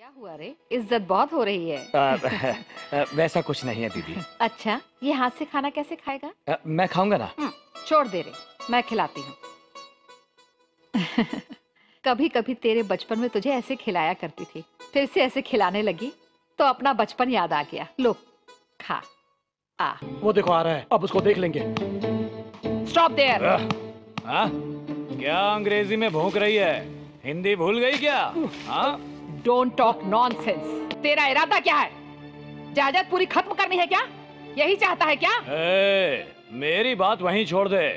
क्या हुआ रे? इज्जत बहुत हो रही है। वैसा कुछ नहीं है दीदी। अच्छा, ये हाथ से खाना कैसे खाएगा? मैं खाऊंगा ना। छोड़ दे रे, मैं खिलाती हूँ। कभी कभी तेरे बचपन में तुझे ऐसे खिलाया करती थी, फिर से ऐसे खिलाने लगी तो अपना बचपन याद आ गया। लो खा। आ वो देखो आ रहा है, अब उसको देख लेंगे। Stop there. क्या अंग्रेजी में भौंक रही है? हिंदी भूल गई क्या? Don't talk nonsense. तेरा इरादा क्या है? जायदाद पूरी खत्म करनी है क्या? यही चाहता है क्या? मेरी बात वहीं छोड़ दे।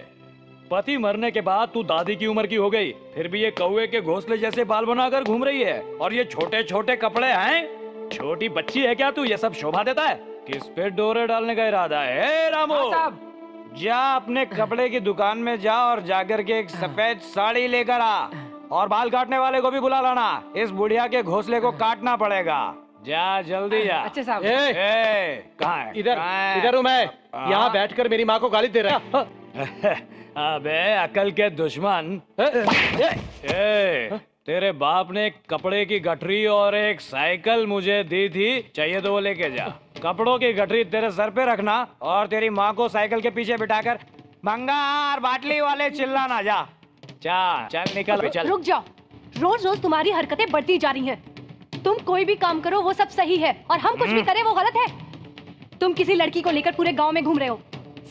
पति मरने के बाद तू दादी की उम्र की हो गई, फिर भी ये कौवे के घोंसले जैसे बाल बनाकर घूम रही है, और ये छोटे छोटे कपड़े हैं। छोटी बच्ची है क्या तू? ये सब शोभा देता है? किस पे डोरे डालने का इरादा है? रामू जा अपने कपड़े की दुकान में जा और जाकर के एक सफेद साड़ी लेकर आ, और बाल काटने वाले को भी बुला लाना। इस बुढ़िया के घोंसले को काटना पड़ेगा। जा जल्दी जा। अच्छे साहब। कहाँ है? इधर हूँ मैं। यहाँ बैठकर मेरी माँ को गाली दे रहा है। अबे अकल के दुश्मन। तेरे बाप ने एक कपड़े की गठरी और एक साइकिल मुझे दी थी, चाहिए तो वो लेके जा। कपड़ों की गठरी तेरे सर पे रखना और तेरी माँ को साइकिल के पीछे बिठाकर भंगार बाटली वाले चिल्लाना। जा चल निकल। चल रुक जाओ, रोज रोज तुम्हारी हरकतें बढ़ती जा रही हैं। तुम कोई भी काम करो वो सब सही है, और हम कुछ भी करें वो गलत है। तुम किसी लड़की को लेकर पूरे गांव में घूम रहे हो,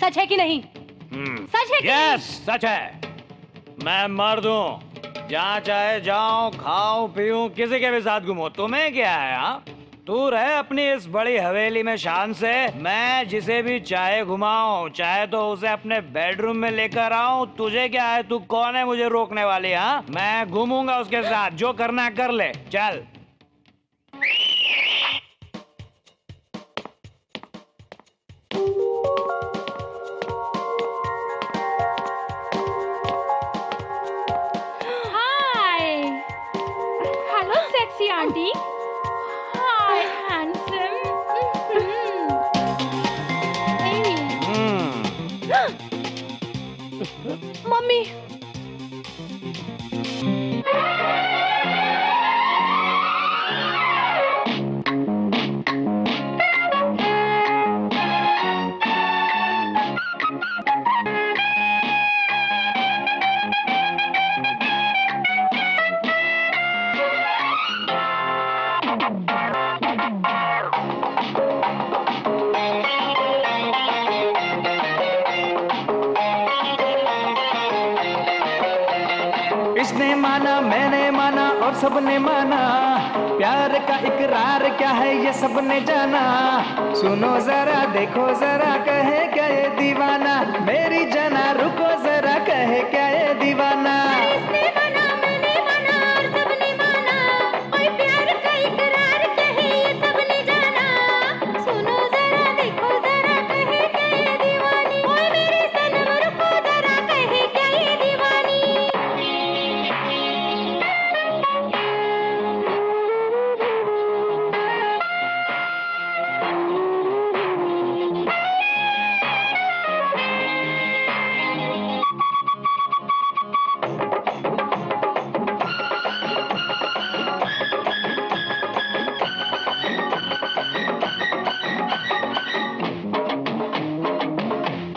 सच है कि नहीं? सच है कि नहीं? सच है। मैं मर्द हूँ, जहाँ चाहे जाऊं, खाऊं पीऊं, किसी के भी साथ घूमो। तुम्हें क्या है? तू रहे अपनी इस बड़ी हवेली में शान से। मैं जिसे भी चाहे घुमाऊं, चाहे तो उसे अपने बेडरूम में लेकर आऊं। तुझे क्या है? तू कौन है मुझे रोकने वाली? मैं घूमूंगा उसके साथ, जो करना है कर ले। चल। सेक्सी आंटी। Hi handsome. मम्मी। इसने माना, मैंने माना और सबने माना। प्यार का इकरार क्या है ये सबने जाना। सुनो जरा, देखो जरा, कहे क्या ये दीवाना। मेरी जाना रुको जरा, कहे क्या ये दीवाना। इसने माना, मैंने माना और सबने माना। ओए प्यार का इकरार क्या है ये सबने जाना। सुनो जरा, देखो जरा, कहे क्या ये दीवानी। ओए मेरी सनम रुको जरा, कहे क्या ये दीवानी।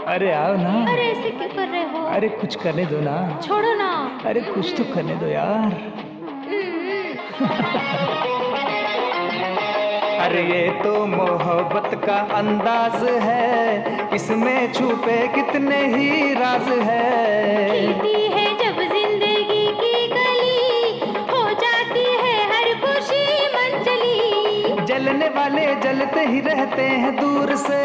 अरे आओ ना। अरे ऐसे क्यों कर रहे हो? अरे कुछ करने दो ना। छोड़ो ना। अरे कुछ तो करने दो यार। अरे ये तो मोहब्बत का अंदाज है, इसमें छुपे कितने ही राज है। खिलती है जब जिंदगी की कली, हो जाती है हर खुशी मंजली। जलने वाले जलते ही रहते हैं दूर से।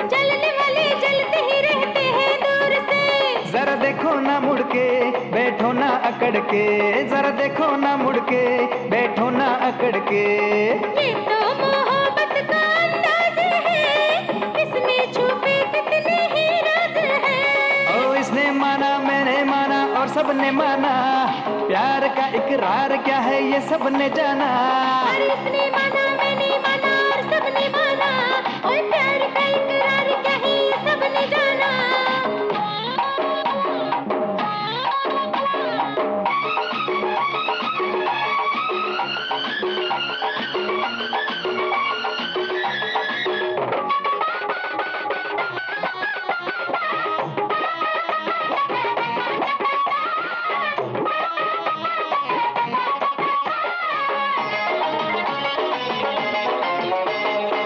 जलने वाले जलते ही रहते हैं दूर से। जरा देखो ना मुड़ के, बैठो ना अकड़ के। जरा देखो ना मुड़ के, बैठो ना अकड़ के। ये तो मोहब्बत का अंदाज है, इसमें छुपे कितने ही राज हैं। ओ इसने माना, मैंने माना और सबने माना। प्यार का इकरार क्या है ये सबने जाना। अरे इसने माना, मैंने माना और सबने माना। ओए प्यार का इकरार क्या है ये सबने जाना।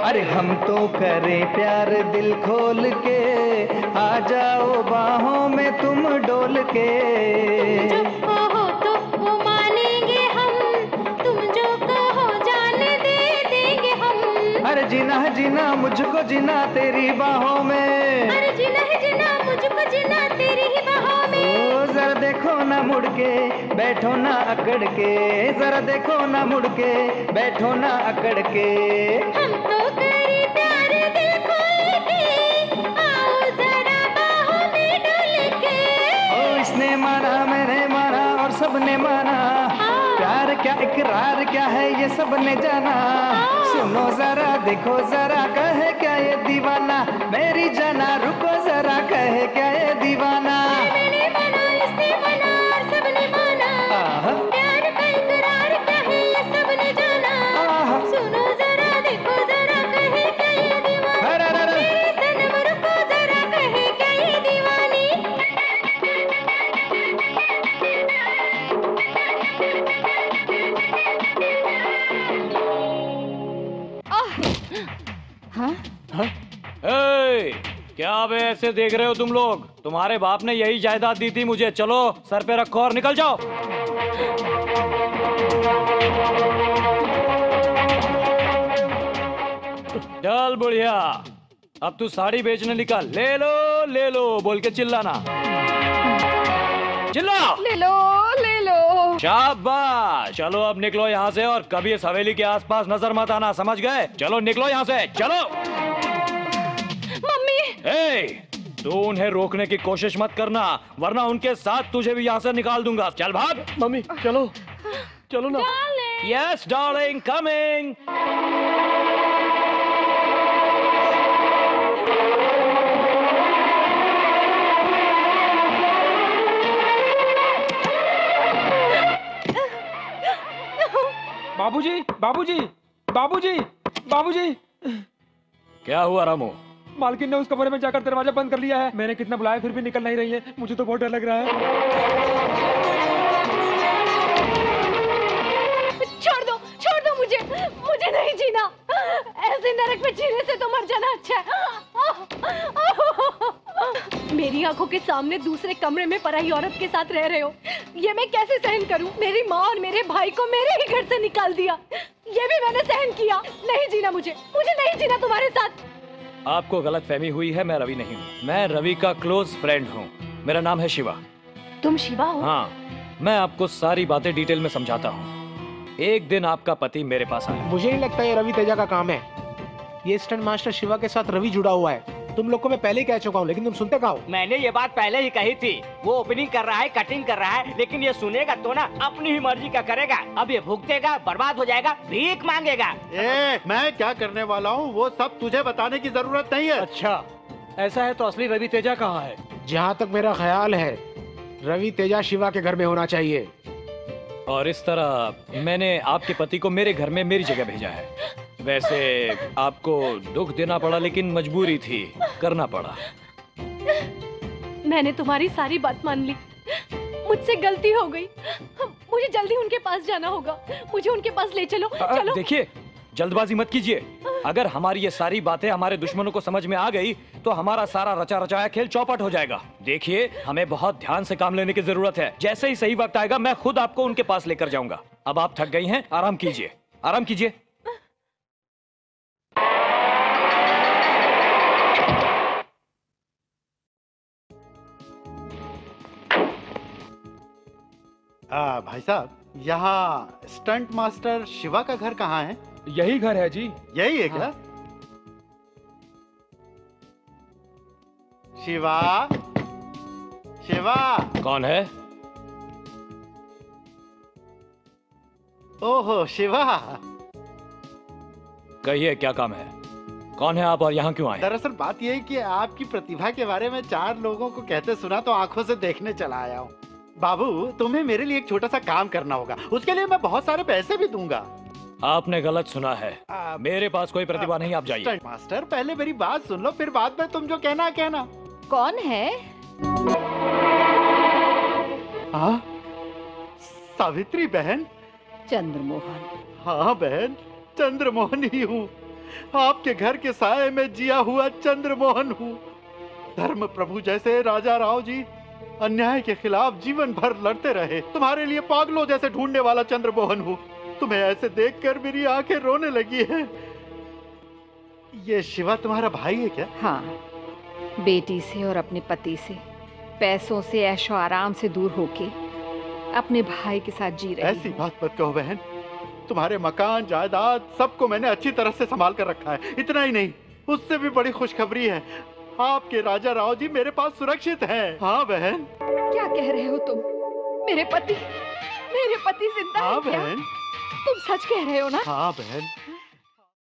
अरे हम तो करें प्यार दिल खोल के, आ जाओ बाहों में तुम डोल के। जो कहो तो वो मानेंगे हम, तुम जो कहो जान दे देंगे हम। अरे जीना है जीना मुझको जीना तेरी बाहों में, अरे जीना है जीना मुझको जीना तेरी ही बाहों में। ओ जरा देखो ना मुड़ के, बैठो ना अकड़ के, जरा देखो ना मुड़ के, बैठो ना अकड़ के। हम तो करें प्यार दिल खोल के, आओ जरा बाहों में डोल के। ओ इसने माना मैंने माना और सबने माना, प्यार क्या इकरार क्या है ये सबने जाना। सुनो जरा देखो जरा कहे क्या ये दीवाना, मेरी जाना रुको जरा कहे क्या ये दीवाना। मैंने माना इसने माना और सबने माना, आहा, प्यार का इकरार क्या है ये सबने जाना। आहा, सुनो जरा देखो जरा कहे क्या ये दीवाना, अरे, अरे, अरे। मेरे सनम रुको जरा कहे क्या ये दीवानी। हाँ? ए, क्या बे ऐसे देख रहे हो तुम लोग? तुम्हारे बाप ने यही जायदाद दी थी मुझे। चलो सर पे रखो और निकल जाओ। चल बुढ़िया, अब तू साड़ी बेचने निकल। ले लो बोल के चिल्लाना, चिल्ला। ले लो। शाबाश। चलो अब निकलो यहाँ से और कभी इस हवेली के आसपास नजर मत आना, समझ गए? चलो निकलो यहाँ से, चलो। मम्मी ए, तू उन्हें रोकने की कोशिश मत करना, वरना उनके साथ तुझे भी यहाँ से निकाल दूंगा। चल भाग। मम्मी चलो चलो ना। Yes darling, coming. बाबूजी बाबूजी बाबूजी बाबूजी। क्या हुआ रामू? मालकिन ने उस कमरे में जाकर दरवाजा बंद कर लिया है। मैंने कितना बुलाया फिर भी निकल नहीं रही है। मुझे तो बहुत डर लग रहा है। छोड़ दो मुझे नहीं जीना। ऐसे नरक में जीने से तो मर जाना अच्छा है। मेरी आंखों के सामने दूसरे कमरे में पराई औरत के साथ रह रहे हो, ये मैं कैसे सहन करूं? मेरी माँ और मेरे भाई को मेरे ही घर से निकाल दिया, ये भी मैंने सहन किया। नहीं जीना मुझे नहीं जीना तुम्हारे साथ। आपको गलत फहमी हुई है, मैं रवि नहीं हूँ। मैं रवि का क्लोज फ्रेंड हूँ। मेरा नाम है शिवा। तुम शिवा हो? हाँ, मैं आपको सारी बातें डिटेल में समझाता हूँ। एक दिन आपका पति मेरे पास आया। मुझे नहीं लगता ये रवि तेजा का काम है। ये स्टंट मास्टर शिवा के साथ रवि जुड़ा हुआ है। तुम लोग को मैं पहले ही कह चुका हूँ, लेकिन तुम सुनते कहाँ हो? मैंने ये बात पहले ही कही थी। वो ओपनिंग कर रहा है, कटिंग कर रहा है, लेकिन ये सुनेगा तो ना, अपनी ही मर्जी का करेगा। अब ये भुगतेगा, बर्बाद हो जाएगा, भीख मांगेगा। मैं क्या करने वाला हूँ वो सब तुझे बताने की जरूरत नहीं है। अच्छा, ऐसा है तो असली रवि तेजा कहाँ है? जहाँ तक मेरा ख्याल है रवि तेजा शिवा के घर में होना चाहिए। और इस तरह मैंने आपके पति को मेरे घर में मेरी जगह भेजा है। वैसे आपको दुख देना पड़ा, लेकिन मजबूरी थी, करना पड़ा। मैंने तुम्हारी सारी बात मान ली, मुझसे गलती हो गई। मुझे जल्दी उनके पास जाना होगा, मुझे उनके पास ले चलो। चलो। देखिए, जल्दबाजी मत कीजिए। अगर हमारी ये सारी बातें हमारे दुश्मनों को समझ में आ गई तो हमारा सारा रचा रचाया खेल चौपट हो जाएगा। देखिए, हमें बहुत ध्यान से काम लेने की जरूरत है। जैसे ही सही वक्त आएगा मैं खुद आपको उनके पास लेकर जाऊंगा। अब आप थक गई हैं, आराम कीजिए, आराम कीजिए। भाई साहब, यहाँ स्टंट मास्टर शिवा का घर कहाँ है? यही घर है जी। यही है क्या? शिवा, शिवा। कौन है? ओहो शिवा। कहिए, क्या काम है? कौन है आप और यहाँ क्यों आए? दरअसल बात यह है कि आपकी प्रतिभा के बारे में 4 लोगों को कहते सुना तो आंखों से देखने चला आया हूँ। बाबू, तुम्हें मेरे लिए एक छोटा सा काम करना होगा, उसके लिए मैं बहुत सारे पैसे भी दूंगा। आपने गलत सुना है, मेरे पास कोई प्रतिभा नहीं, आप जाइए। स्टंट मास्टर, पहले मेरी बात सुन लो, फिर बाद में तुम जो कहना कहना। कौन है? हाँ, सावित्री बहन। चंद्रमोहन। हाँ बहन, चंद्रमोहन ही हूँ। आपके घर के साए में जिया हुआ चंद्रमोहन हूँ। धर्म प्रभु जैसे राजा राव जी अन्याय के खिलाफ जीवन भर लड़ते रहे। तुम्हारे लिए पागलों जैसे ढूंढने वाला चंद्रमोहन हूँ। तुम्हें ऐसे देखकर मेरी आंखें रोने लगी है। ये शिवा तुम्हारा भाई है क्या? हाँ, बेटी से और अपने पति से, पैसों से, ऐशो आराम से दूर होके अपने भाई के साथ जी रही ऐसी बात मत कहो बहन। तुम्हारे मकान जायदाद सबको मैंने अच्छी तरह से संभाल कर रखा है। इतना ही नहीं, उससे भी बड़ी खुशखबरी है, आपके राजा राव जी मेरे पास सुरक्षित हैं। हाँ बहन। क्या कह रहे हो तुम? मेरे पति जिंदा हाँ है क्या? बहन। तुम सच कह रहे हो ना? हाँ बहन।